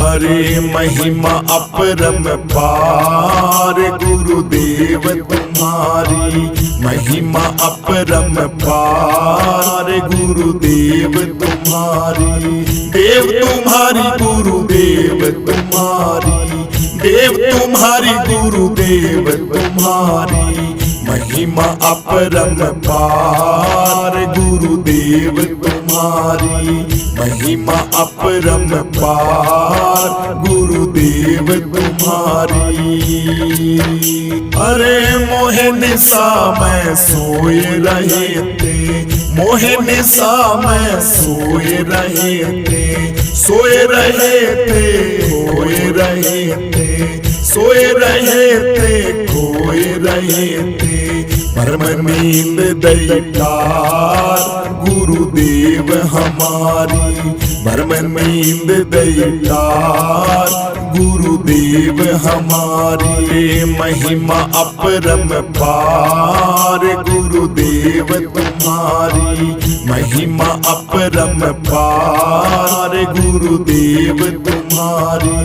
अरे महिमा अपरम पार गुरुदेव तुम्हारी, महिमा अपरम पार गुरुदेव तुम्हारी। देव तुम्हारी गुरुदेव तुम्हारी, देव तुम्हारी गुरुदेव तुम्हारी। महिमा अपरम पार गुरुदेव तुम्हारी, महिमा अपरम पार गुरुदेव तुम्हारी। अरे मोहे निशा में सोए रहे थे, मोहे निशा में सोए रहे थे, सोए रहे थे, खोए रहे थे, सोए रहे थे, खोए रहे थे। परम नींद दैतार गुरुदेव हमारी, परम नींद दैतार गुरुदेव हमारी। महिमा अपरम पार गुरुदेव तुम्हारी, महिमा अपरम पार गुरुदेव तुम्हारी।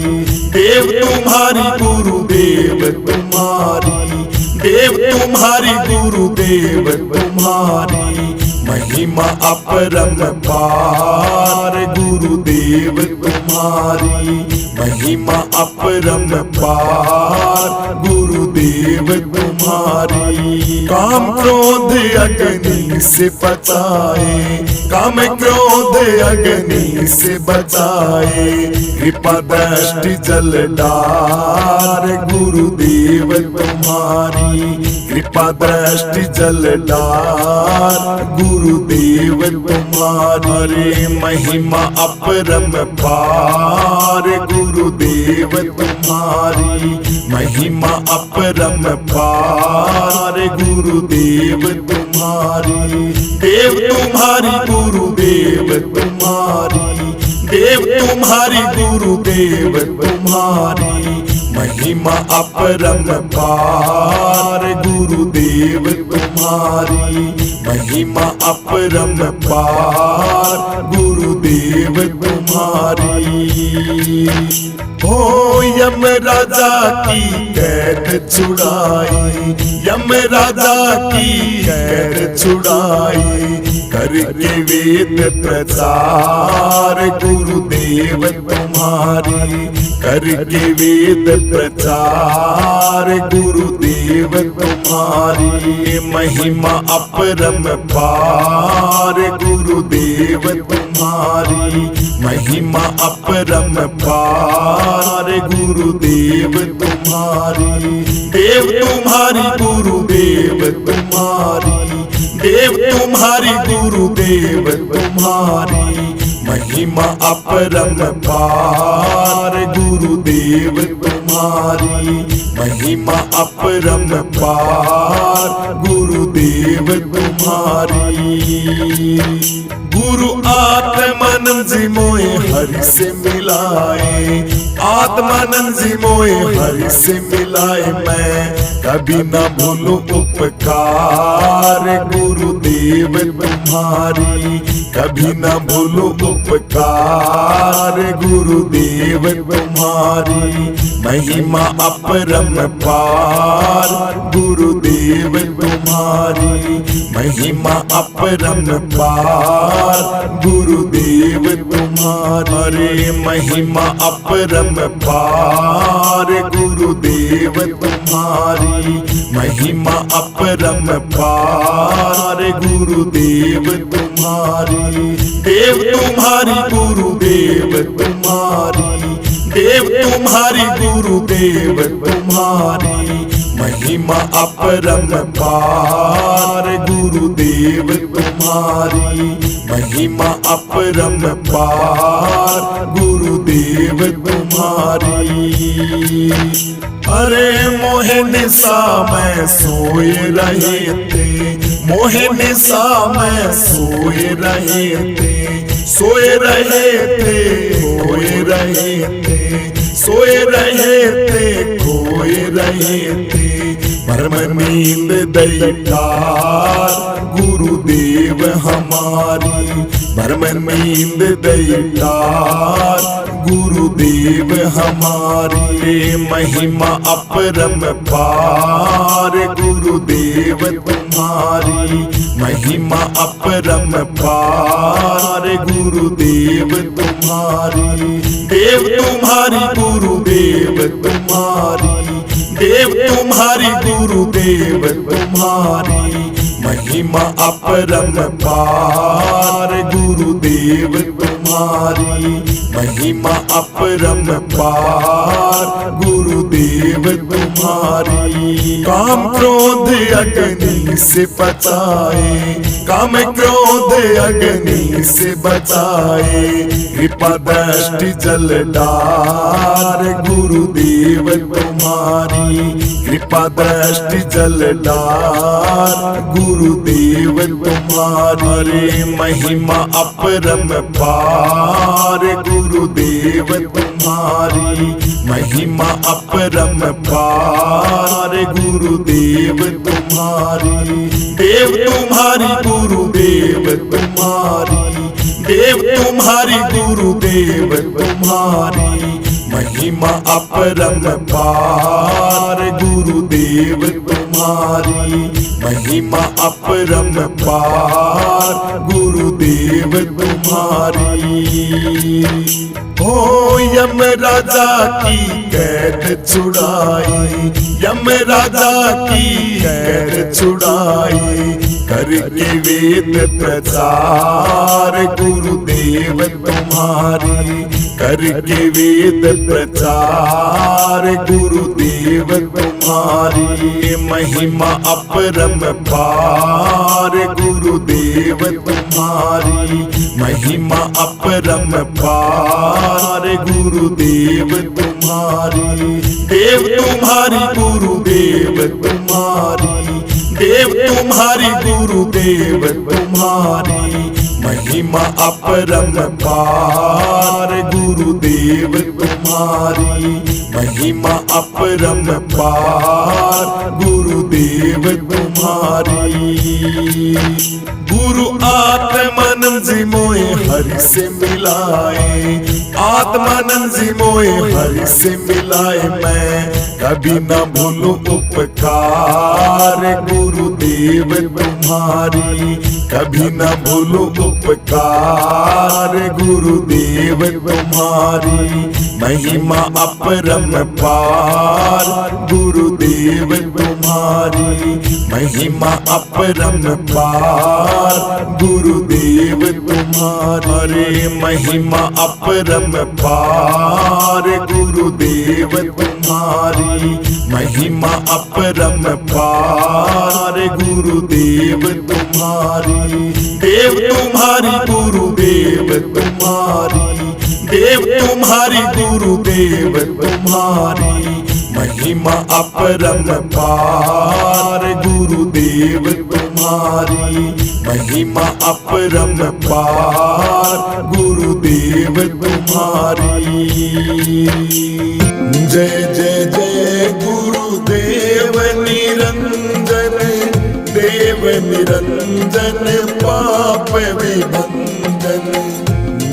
देव तुम्हारी गुरुदेव तुम्हारी, देव तुम्हारी गुरुदेव तुम्हारी। महिमा अपरम पार गुरुदेव तुम्हारी, महिमा अपरम पार गुरुदेव तुम्हारी। काम क्रोध अग्नि से बचाए, काम क्रोध अग्नि से बचाए। कृपा दृष्टि जल डार गुरुदेव तुम्हारी, कृपा दृष्टि जल डार गुरुदेव तुम्हारी। महिमा अपरम पार गुरुदेव तुम्हारी, महिमा अपरम पार गुरुदेव तुम्हारी। देव तुम्हारी गुरुदेव तुम्हारी, देव तुम्हारी गुरुदेव तुम्हारी। महिमा अपरम पार गुरुदेव तुम्हारी, महिमा अपरम पार गुरुदेव तुम्हारी। ओ यम राजा की कैद छुड़ाई, यम राजा की कैद छुड़ाई। करके वेद प्रचार गुरुदेव तुम्हारी, करके वेद प्रचार गुरुदेव तुम्हारी। महिमा अपरम पार गुरुदेव तुम्हारी, महिमा अपरम पार गुरुदेव तुम्हारी। देव तुम्हारी गुरुदेव तुम्हारी, देव तुम्हारी गुरुदेव तुम्हारी। महिमा अपरम पार गुरुदेव तुम्हारी, महिमा अपरम पार गुरुदेव तुम्हारी। गुरु आत्मानंद जी मोए हरि से मिलाए, आत्मानंद जी मोए हरि से मिलाए। मैं कभी न भूलूं उपकार गुरुदेव तुम्हारी, कभी न भूलूं उपकार गुरुदेव तुम्हारी। महिमा अपरम पार गुरुदेव तुम्हारी, महिमा अपरम पार गुरुदेव तुम्हारी। महिमा अपरम पार गुरुदेव तुम्हारी, महिमा अपरम पार गुरुदेव तुम्हारी। देव तुम्हारी गुरुदेव तुम्हारी, देव तुम्हारी गुरुदेव तुम्हारी। महिमा अपरम पार गुरुदेव तुम्हारी, महिमा अपरम पार गुरुदेव तुम्हारी। अरे मोहे निशा में सोए रहे थे, मोहे निशा में सोए रहे थे, सोए रहे थे, खोए रहे थे, सोए रहे थे, खोए रहे थे। परम नींद दैतार गुरुदेव हमारी, परम नींद दैतार गुरुदेव हमारी महिमा अपरम पार गुरुदेव तुम्हारी महिमा अपरम पार गुरुदेव तुम्हारी देव तुम्हारी गुरुदेव तुम्हारी देव तुम्हारी गुरुदेव तुम्हारी महिमा अपरम पार गुरुदेव तुम्हारी महिमा अपरम पार गुरुदेव तुम्हारी काम क्रोध अग्नि से बचाए काम क्रोध अग्नि से बचाए कृपा दृष्टि जलदार गुरुदेव तुम्हारी कृपा दृष्टि जलदार गुरुदेव तुम्हारी महिमा अपरम पार गुरुदेव तुम्हारी महिमा अपरम पार गुरुदेव तुम्हारी देव तुम्हारी गुरुदेव तुम्हारी देव तुम्हारी गुरुदेव तुम्हारी महिमा अपरम पार गुरुदेव तुम्हारी महिमा अपरम पार गुरुदेव तुम्हारी हो यम राजा की कैद छुड़ाई यम राजा की कैद छुड़ाई करके वेद प्रचार गुरुदेव तुम्हारी करके वेद प्रचार गुरुदेव तुम्हारी महिमा अपरम पार गुरुदेव तुम्हारी महिमा अपरम पार गुरुदेव तुम्हारी देव तुम्हारी गुरुदेव तुम्हारी देव तुम्हारी गुरुदेव तुम्हारी महिमा अपरम पार गुरुदेव तुम्हारी महिमा अपरम पार गुरुदेव तुम्हारी गुरु आत्मानंद जी मोए हरि से मिलाए आत्मानंद जी मोए हरि से मिलाए मैं कभी न भूलूं उपकार गुरुदेव तुम्हारी कभी न भूलूं उपकार गुरुदेव तुम्हारी महिमा अपरम पार गुरुदेव तुम्हारी महिमा अपरम पार गुरुदेव तुम्हारी महिमा अपरम पार गुरुदेव तुम्हारी महिमा अपरम पार गुरुदेव तुम्हारी देव तुम्हारी गुरुदेव तुम्हारी देव तुम्हारी गुरुदेव तुम्हारी महिमा अपरम पार गुरुदेव तुम्हारी महिमा अपरम पार गुरुदेव तुम्हारी जय जय जय गुरुदेव निरंजन देव निरंजन पाप विभंजन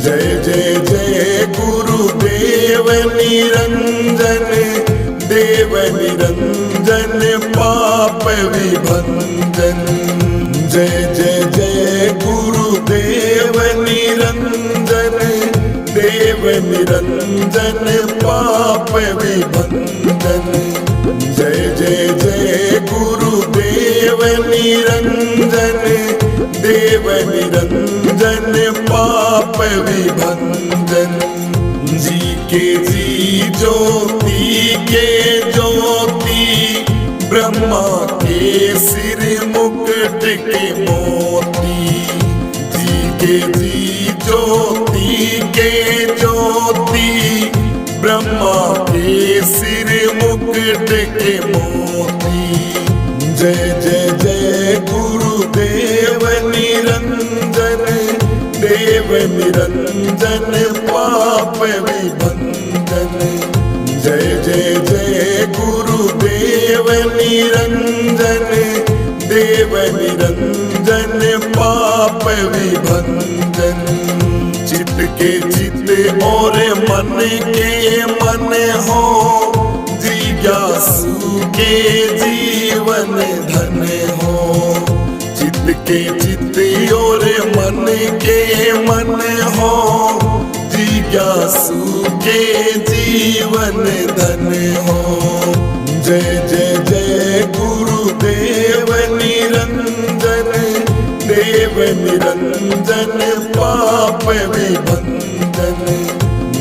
जय जय जय गुरुदेव निरंजन देव निरंजन पाप विभंजन जय जय जय गुरुदेव निरंजन देव निरंजन पाप विभंजन जय जय जय गुरुदेव निरंजन देव निरंजन पाप विभंजन जी के जी ज्योति के ज्योति ब्रह्मा के सिर मुकुट के मोती जी के जी ज्योति के ज्योति ब्रह्मा के सिर मुकुट के मोती जय जय जय गुरुदेव निरंजन देव निरंजन पाप विभंजन जय जय जय गुरुदेव निरंजन देव निरंजन पाप विभंजन चित चित के चित और मन के मन हो, जिज्ञासु के जीवन धन हो। चित के चित और मन के मन हो, जिज्ञासु के जीवन धन हो। जय जय जय गुरुदेव निरंजन, देव निरंजन पाप विभंजन।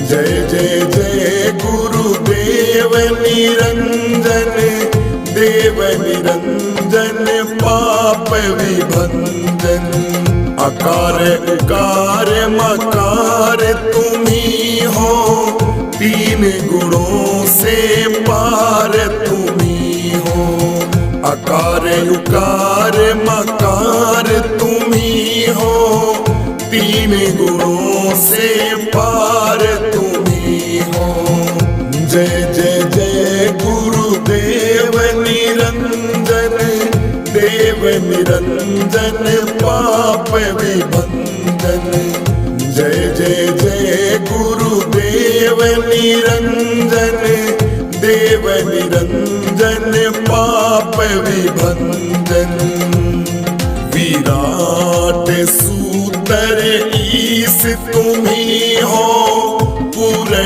जय जय जय गुरुदेव निरंजन, देव निरंजन पाप विभंजन। अकार उकार मकार तुम्ही हो, तीन गुणों से पार तुम्ही हो। अकार उकार मकार तुम्ही हो, तीन गुणों से पार तुम्ही हो। जय जय जय गुरुदेव निरंजन, देव निरंजन पाप विभंजन। जय जय जय गुरुदेव निरंजन, देव निरंजन पाप विभंजन। विराट सूतर ईश तुम्ही हो, पूर्ण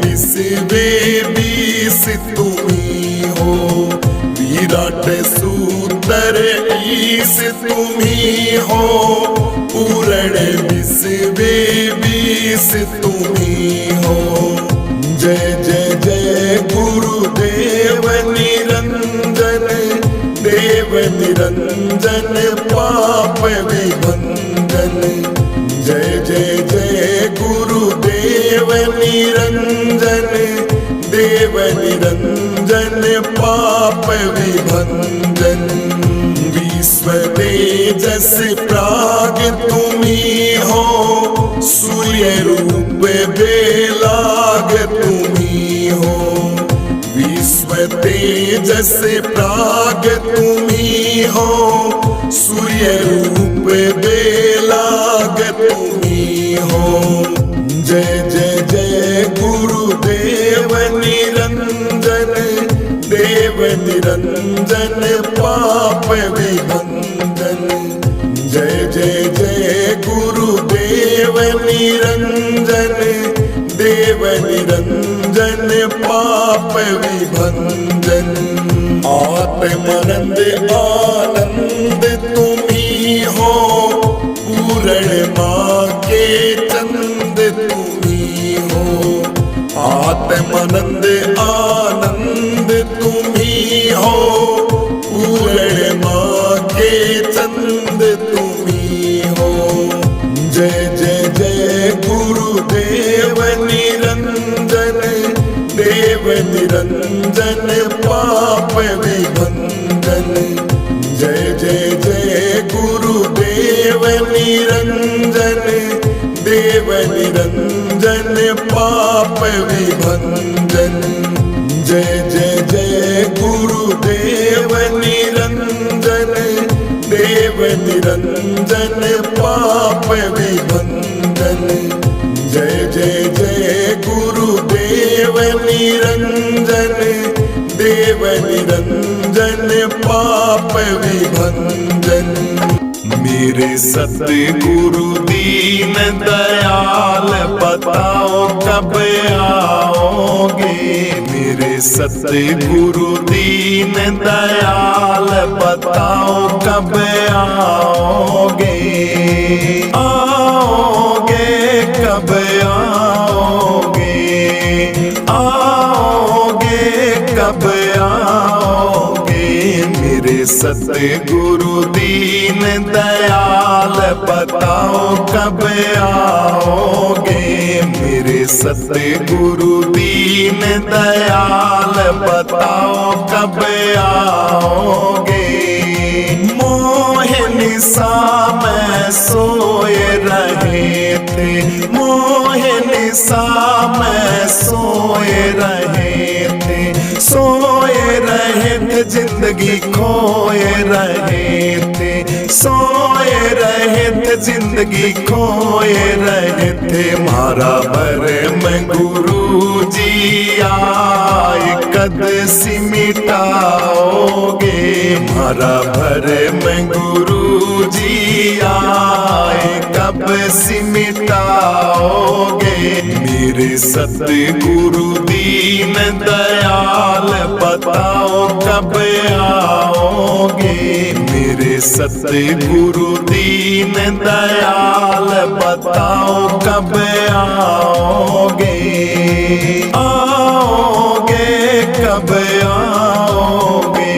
विश्वे बीस तुम्ही हो। विराट सूतर ईश तुम्ही हो, पूर्ण विश्वे बीस तुम्ही हो। जय जय जय गुरुदेव निरंजन, देव निरंजन पाप विभंजन। जय जय जय गुरुदेव निरंजन, देव निरंजन पाप विभंजन। विश्व तेजस प्राग तुम्ही हो, सूर्य रूप बेलाग तुम्ही हो। विश्व तेजस प्राग तुम्ही हो, सूर्य रूप बेलाग तुम्ही हो। जय जय जय गुरुदेव निरंजन, देव निरंजन पाप विभंजन। जय जय जय गुरुदेव निरंजन, देव निरंजन पाप विभंजन। आत्मानंद आनंद तुम्ही हो, पूर्णिमा के चंद तुम्ही हो। आत्मानंद आनंद तुम्ही हो, पूर्णिमा के चंद तुम्ही हो। जय जय जय गुरुदेव निरंजन, देव निरंजन पाप विभंजन। जय जय जय गुरुदेव निरंजन, देव निरंजन पाप विभंजन। जय जय जय गुरुदेव निरंजन, देव निरंजन पाप विभंजन। जय जय जय गुरुदेव निरंजन, देव निरंजन पाप विभंजन। मेरे सतगुरु दीन दयाल बताओ कब आओगे। मेरे सतगुरु दीन दयाल बताओ कब आओगे। आओगे कब आओगे, आओगे कब आओगे। मेरे सतगुरु दीन दयाल बताओ कब आओगे। मेरे सतगुरु दीन दयाल बताओ कब आओगे। मोह निशा में सोए रहे थे, मोह निशा में सोए रहे थे। सोए रहे थे जिंदगी खोए रहे थे, सोए रहे थे, जिंदगी खोए रहे थे, मारा भर में गुरु जी आए, कद सी मिटाओगे, मारा भर में गुरु जी आए, कब सी मिटाओगे। मेरे सतगुरु दीन दयाल बताओ कब आओगे, मेरे सतगुरु दीन दयाल बताओ कब आओगे, आओगे कब आओगे,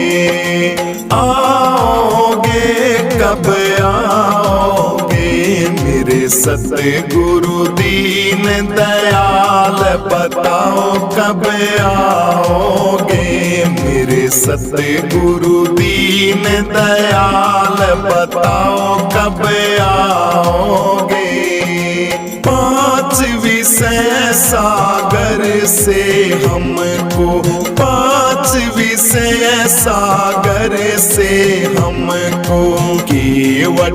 आओगे कब आओगे। मेरे सतगुरु दीन दयाल बताओ कब आओगे, मेरे सतगुरु दीन दयाल बताओ कब आओगे। पांच विषय सागर से हमको, पांच विषय सागर से हमको, केवट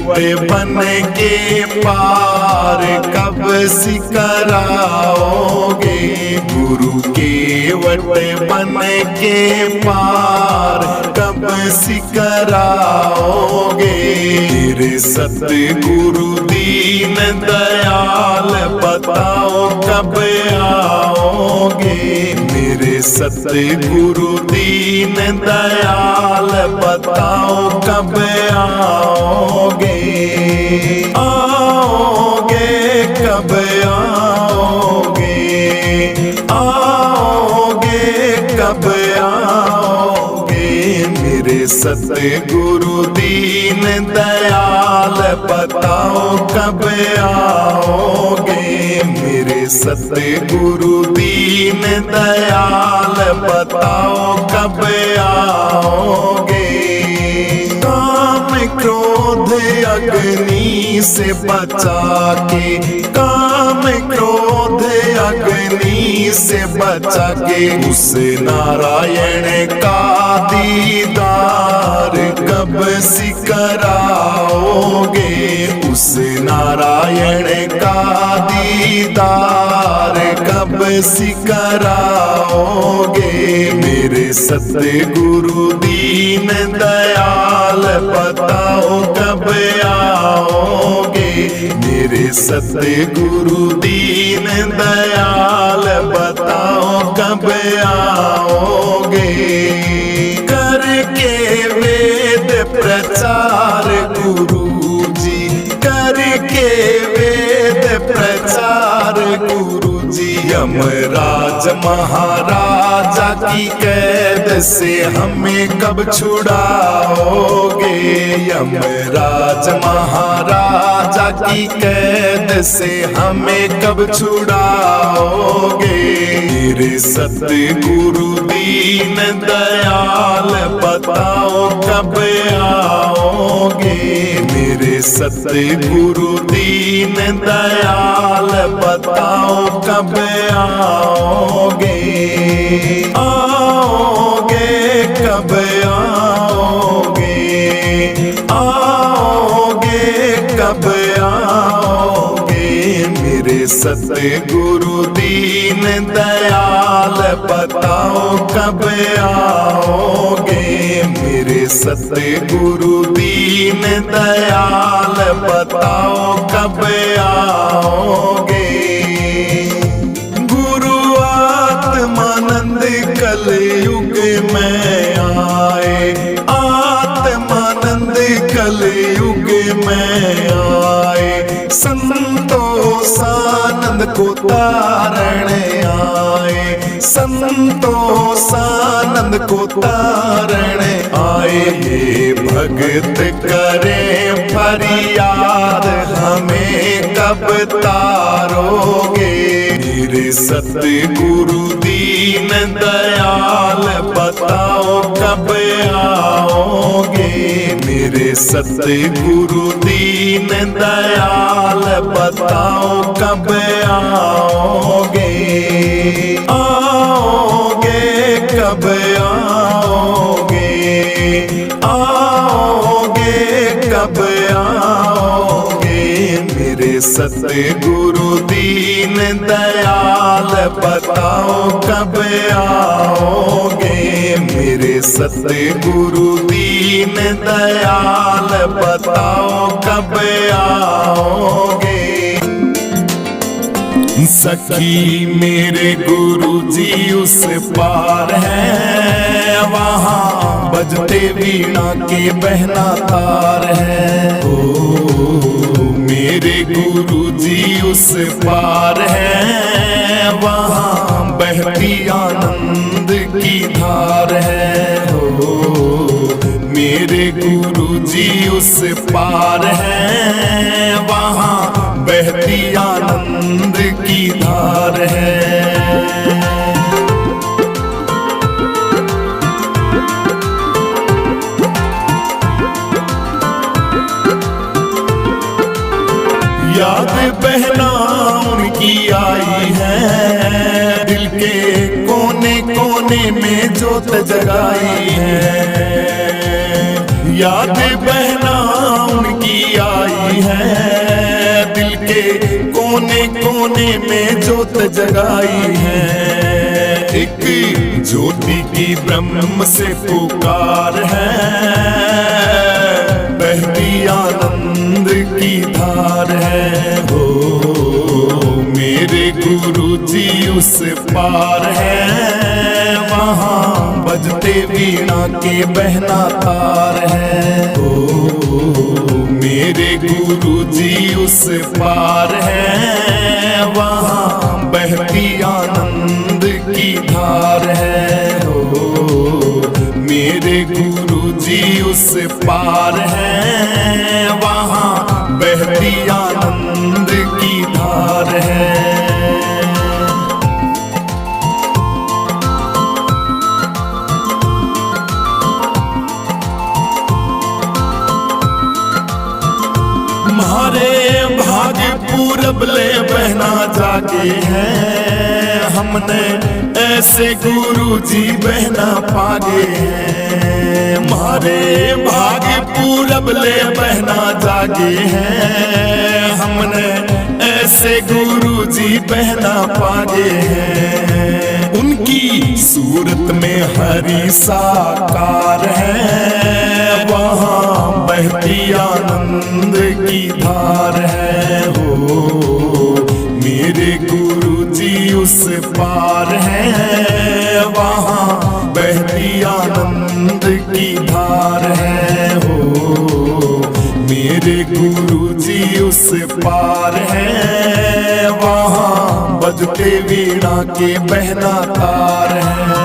बन के पार कब सिकराओगे, गुरु केवट बन के पार कब सिकराओगे। मेरे सतगुरु दीन दयाल बताओ कब आओगे, मेरे सतगुरु दीन दयाल बताओ कब आओगे, आओगे कब आओगे, आओगे कब आओगे। मेरे सतगुरु दीन दयाल बताओ कब आओगे, मेरे सतगुरु दीन दयाल बताओ कब आओगे। काम क्रोध अग्नि से बचा के, काम क्रोध अग्नि से बचा के, उस नारायण का दीदार कब सिकराओगे, उस नारायण का दीदार कब सिकराओगे। मेरे सतगुरु दीन दयाल बताओ कब आओगे, मेरे सतगुरु दीन दयाल बताओ कब आओगे। करके वेद प्रचार गुरु जी, करके वेद प्रचार गुरु जी, यमराज महाराजा की कैद से हमें कब छुड़ाओगे, यमराज महाराजा की कैद से हमें कब छुड़ाओगे। मेरे सतगुरु दीन दयाल बताओ कब आओगे, मेरे सतगुरु दीन दयाल बताओ कब आओगे, आओगे कब आओगे, आओगे कब आओगे। मेरे सतगुरु दीन दयाल बताओ कब आओगे, मेरे सतगुरु दीन दयाल बताओ कब आओगे। गुरु आत्मानंद कलयुग में आए, आत्मानंद कलयुग में आए, संतोषानंद को तारने आए, संतोषानंद को तारने आए। हे भगत करें फरियाद हमें कब तारोगे, मेरे सतगुरु दीन दयाल बताओ कब आओगे, मेरे सतगुरु दीन दयाल बताओ कब आओगे, आओगे कब आओगे, आओगे कब आओगे। सतगुरु दीन दयाल बताओ कब आओगे। मेरे सतगुरु दीन दयाल बताओ कब आओगे। सखी मेरे गुरु जी उस पार है, वहाँ बजते वीणा के बहना तार है। ओ मेरे गुरु जी उस पार है, वहाँ बहती आनंद की धार है। ओ मेरे गुरु जी उस पार है, वहाँ बहती आनंद की धार है। याद बहना उनकी आई है, दिल के कोने कोने में जोत जगाई है। याद बहना उनकी आई है, दिल के कोने कोने में जोत जगाई है। एक ज्योति की ब्रह्म से पुकार है, बहती आनंद की धार है। हो मेरे गुरु जी उस पार है, वहाँ बजते वीणा के बहना तार है। हो मेरे गुरु जी उस पार है, वहाँ बहती आनंद की धार है। हो मेरे गुरु जी उस पार है, वहाँ बहती आनंद की धार है। हमारे भाग्य पूरब ले बहना जागे हैं, हमने ऐसे गुरु जी बहना पागे हैं। हमारे भाग्य पूरब ले बहना जागे हैं, हमने ऐसे गुरु जी बहना पागे हैं। उनकी सूरत में हरि साकार है, वहाँ बहती आनंद की धार है। हो मेरे गुरु जी उस पार है, वहाँ बहती आनंद की धार है। हो मेरे गुरु जी उस पार है, वहाँ बजते वीणा के बहना तार है।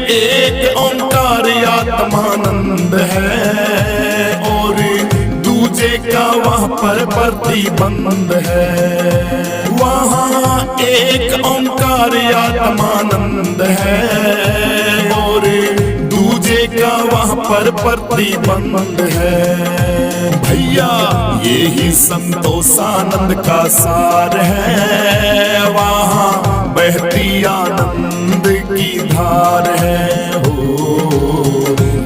एक ओंकार आत्मानंद है, और दूजे का वहाँ पर प्रतिबंध है। वहाँ एक ओंकार आत्मानंद है, और दूजे का वहाँ पर प्रतिबंध है। भैया यही संतोषानंद का सार है, वहाँ बहती आनंद की धार है। हो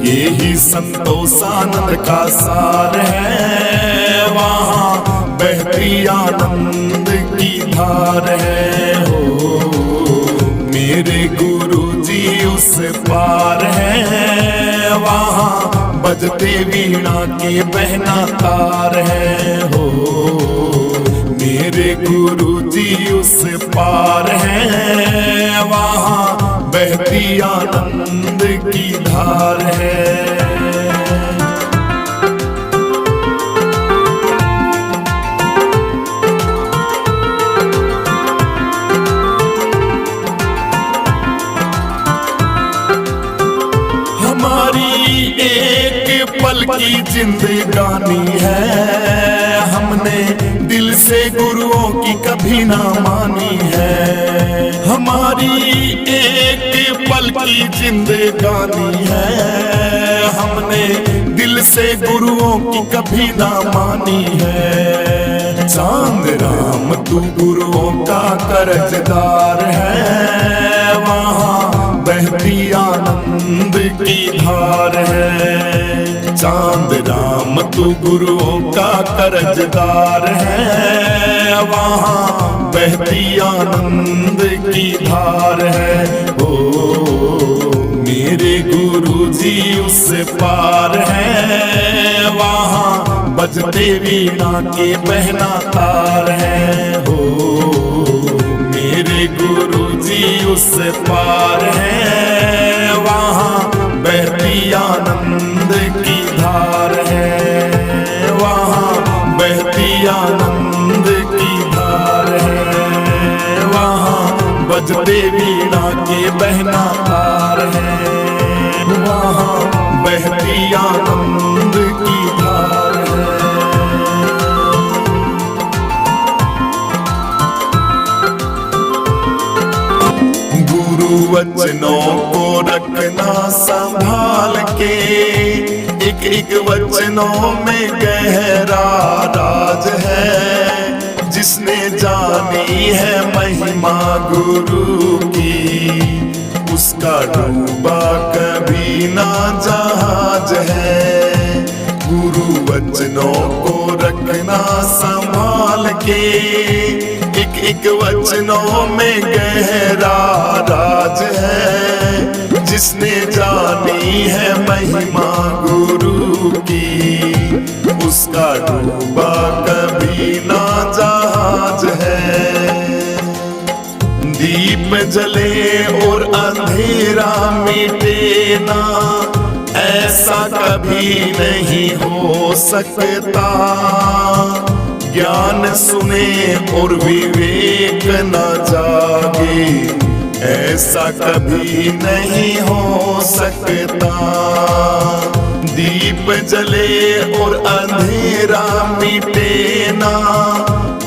यही संतोषानंद का सार है, वहाँ बहती आनंद की धार है। हो मेरे गुरु जी उस पार है, वहाँ बजते वीणा के बहना तार है। हो मेरे गुरु जी उस पार है, वहाँ बहती आनंद की धार है। पल की जिंदगानी है, हमने दिल से गुरुओं की कभी ना मानी है। हमारी एक पल की जिंदगानी है, हमने दिल से गुरुओं की कभी ना मानी है। चांद राम तू गुरुओं का कर्जदार है, वहाँ बहती आनंद की धार है। चांद राम तू गुरुओं का कर्जदार है, वहाँ बहती आनंद की धार है। ओ मेरे गुरुजी उस पार है, वहाँ बजते वीणा के बहना तार है। हो मेरे गुरुजी उस पार है, वहाँ बहती आनंद की धार है, वहाँ बहती आनंद की धार है, वहाँ बजते वीणा के बहना तार है, वहाँ बहती आनंद की धार है। गुरु वचनों को रखना संभाल के, एक एक वचनों में गहरा राज है। जिसने जानी है महिमा गुरु की, उसका डूबा कभी ना जहाज है। गुरु वचनों को रखना संभाल के, एक एक वचनों में गहरा राज है। जिसने जानी है महिमा गुरु की, उसका डूबा कभी ना जहाज है। दीप जले और अंधेरा मिटे ना, ऐसा कभी नहीं हो सकता। ज्ञान सुने और विवेक न जागे, ऐसा कभी नहीं हो सकता। दीप जले और अंधेरा मिटे ना,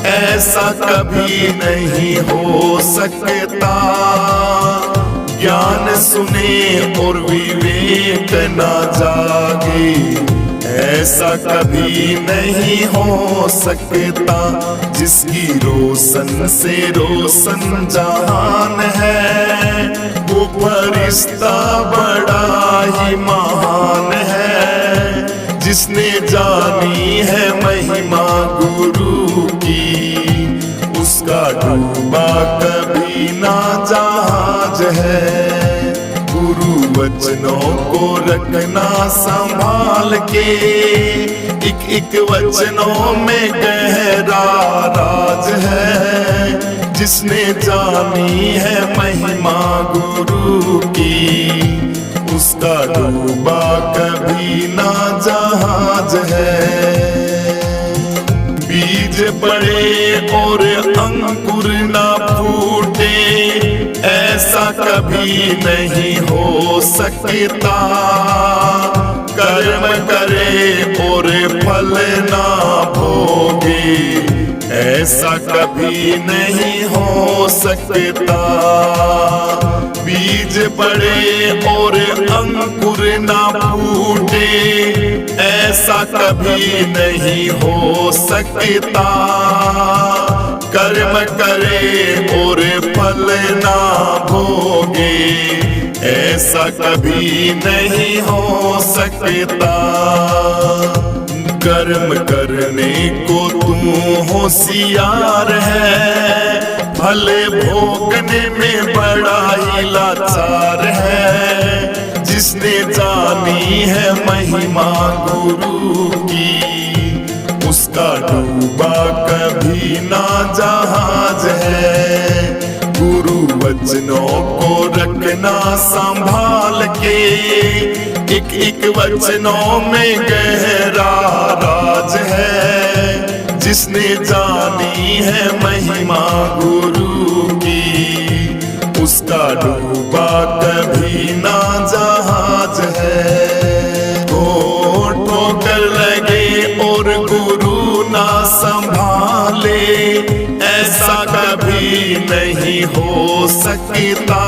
ऐसा कभी नहीं हो सकता। ज्ञान सुने और विवेक न जागे, ऐसा कभी नहीं हो सकता। जिसकी रोशन से रोशन जहान है, वो फरिश्ता बड़ा ही महान है। जिसने जानी है महिमा गुरु की, उसका डूबा कभी ना जहाज है। गुरु वचनों को रखना संभाल के, एक एक वचनों में गहरा राज है। जिसने जानी है महिमा गुरु की, उसका डूबा कभी ना जहाज है। बीज पड़े और अंकुर ना फूटे, ऐसा कभी नहीं हो सकता। कर्म करे और फल ना भोगे, ऐसा कभी नहीं हो सकता। बीज पड़े और अंकुर ना फूटे, ऐसा कभी नहीं हो सकता। कर्म करे और फल ना भोगे, ऐसा कभी नहीं हो सकता। कर्म करने को तू होशियार है, फल भोगने में बड़ा ही लाचार है। जिसने जानी है महिमा गुरु की, उसका डूबा कभी ना जहाज है। गुरु वचनों को रखना संभाल के, एक एक वचनों में गहरा राज है। जिसने जानी है महिमा गुरु की, उसका डूबा कभी ना जहाज है। ठोकर लगे और गुरु ना संभाले, ऐसा कभी नहीं हो सकता।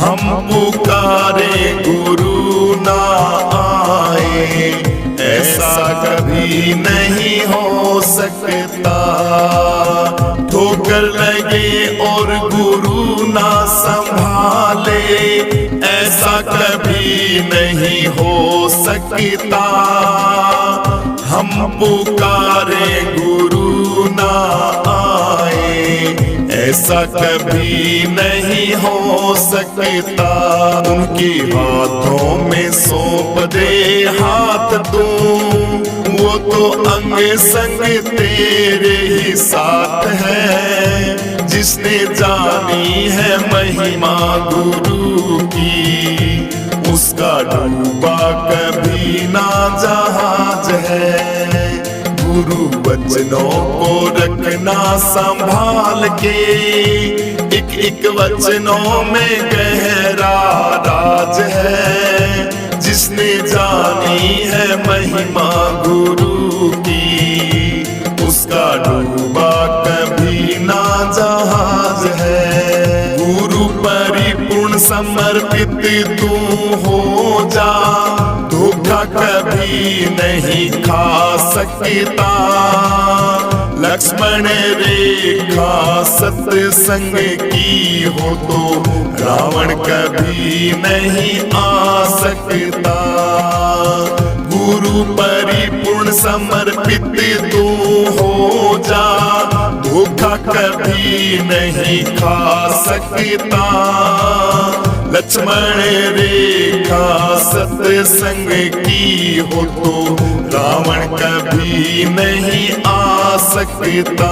हम पुकारे गुरु ना आए, कभी नहीं हो सकता। ठोकर लगे और गुरु ना संभाले, ऐसा कभी नहीं हो सकता। हम पुकारे गुरु ना आए, ऐसा कभी नहीं हो सकता। उनके हाथों में सौंप दे हाथ तू, वो तो अंग संग तेरे ही साथ है। जिसने जानी है महिमा गुरु की, उसका डूबा कभी ना जहाज है। गुरु वचनों को रखना संभाल के, एक एक वचनों में गहरा राज है। जिसने जानी है महिमा गुरु की, उसका डूबा कभी ना जहाज है। गुरु परिपूर्ण समर्पित तू हो जा, धोखा कभी नहीं खा सकता। लक्ष्मण रेखा सत्संग की हो तो रावण कभी नहीं आ सकता। गुरु परिपूर्ण समर्पित तू हो जा, धोखा कभी नहीं खा सकता। लक्ष्मण रेखा सत्संग की हो तो रावण कभी नहीं आ सकता।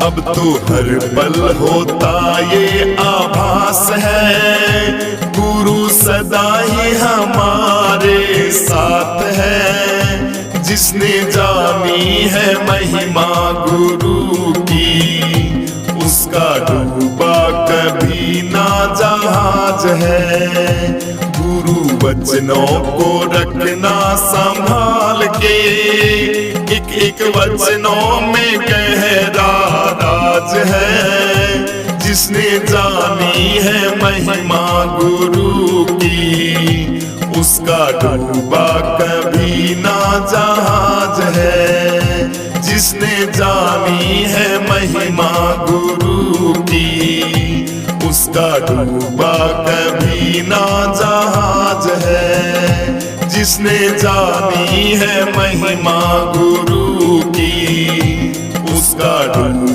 अब तो हर पल होता ये आभास है, गुरु सदा ही हमारे साथ है। जिसने जानी है महिमा गुरु की, उसका डूबा कभी ना जहाज है। गुरु वचनों को रखना संभाल के, एक एक वचनों में गहरा राज है। जिसने जानी है महिमा गुरु की, उसका डूबा कभी ना जहाज है। जिसने जानी है महिमा गुरु की, उसका डूबा कभी ना जहाज है। जिसने जानी है महिमा गुरु की, उसका डूबा